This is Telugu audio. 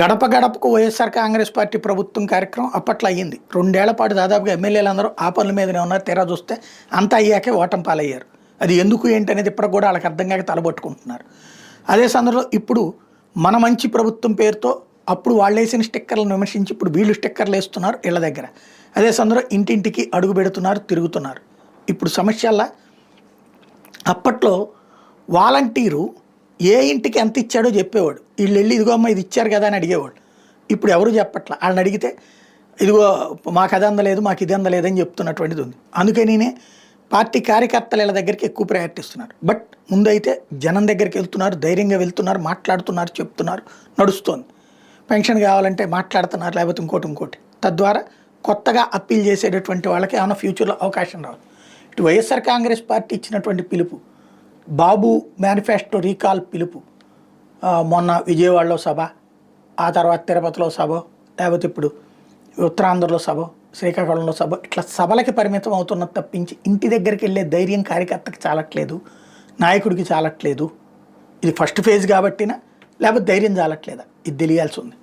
గడప గడపకు వైఎస్ఆర్ కాంగ్రెస్ పార్టీ ప్రభుత్వం కార్యక్రమం అప్పట్లో అయ్యింది. 2 ఏళ్ల పాటు దాదాపుగా ఎమ్మెల్యేలందరూ ఆ పనుల మీదనే ఉన్నారు. తీరా చూస్తే అంతా అయ్యాకే ఓటమి పాలయ్యారు. అది ఎందుకు ఏంటి అనేది ఇప్పటికి కూడా వాళ్ళకి అర్థం కాక తలబట్టుకుంటున్నారు. అదే సందర్భంలో ఇప్పుడు మన మంచి ప్రభుత్వం పేరుతో అప్పుడు వాళ్ళు వేసిన స్టిక్కర్లను విమర్శించి ఇప్పుడు వీళ్ళు స్టిక్కర్లు వేస్తున్నారు ఇళ్ళ దగ్గర. అదే సందర్భంలో ఇంటింటికి అడుగు పెడుతున్నారు, తిరుగుతున్నారు. ఇప్పుడు సమస్యల్లా అప్పట్లో వాలంటీరు ఏ ఇంటికి ఎంత ఇచ్చాడో చెప్పేవాడు. వీళ్ళు వెళ్ళి ఇదిగో అమ్మ ఇది ఇచ్చారు కదా అని అడిగేవాడు. ఇప్పుడు ఎవరు చెప్పట్లా. వాళ్ళని అడిగితే ఇదిగో మాకు అది అందలేదు, మాకు ఇది అందలేదు అని చెప్తున్నటువంటిది ఉంది. అందుకనినే పార్టీ కార్యకర్తల ఇళ్ళ దగ్గరికి ఎక్కువ ప్రయారిటీ ఇస్తున్నారు. బట్ ముందైతే జనం దగ్గరికి వెళ్తున్నారు, ధైర్యంగా వెళ్తున్నారు, మాట్లాడుతున్నారు, చెప్తున్నారు, నడుస్తోంది. పెన్షన్ కావాలంటే మాట్లాడుతున్నారు, లేకపోతే ఇంకోటి. తద్వారా కొత్తగా అప్పీల్ చేసేటటువంటి వాళ్ళకి ఏమైనా ఫ్యూచర్లో అవకాశం రావాలి. ఇటు వైఎస్ఆర్ కాంగ్రెస్ పార్టీ ఇచ్చినటువంటి పిలుపు, బాబు మేనిఫెస్టో రీకాల్ పిలుపు, మొన్న విజయవాడలో సభ, ఆ తర్వాత తిరుపతిలో సభ, లేకపోతే ఇప్పుడు ఉత్తరాంధ్రలో సభ, శ్రీకాకుళంలో సభ, ఇట్లా సభలకి పరిమితం అవుతున్నది తప్పించి ఇంటి దగ్గరికి వెళ్ళే ధైర్యం కార్యకర్తకి చాలట్లేదు, నాయకుడికి చాలట్లేదు. ఇది ఫస్ట్ ఫేజ్ కాబట్టినా లేకపోతే ధైర్యం చాలట్లేదా ఇది తెలియాల్సి ఉంది.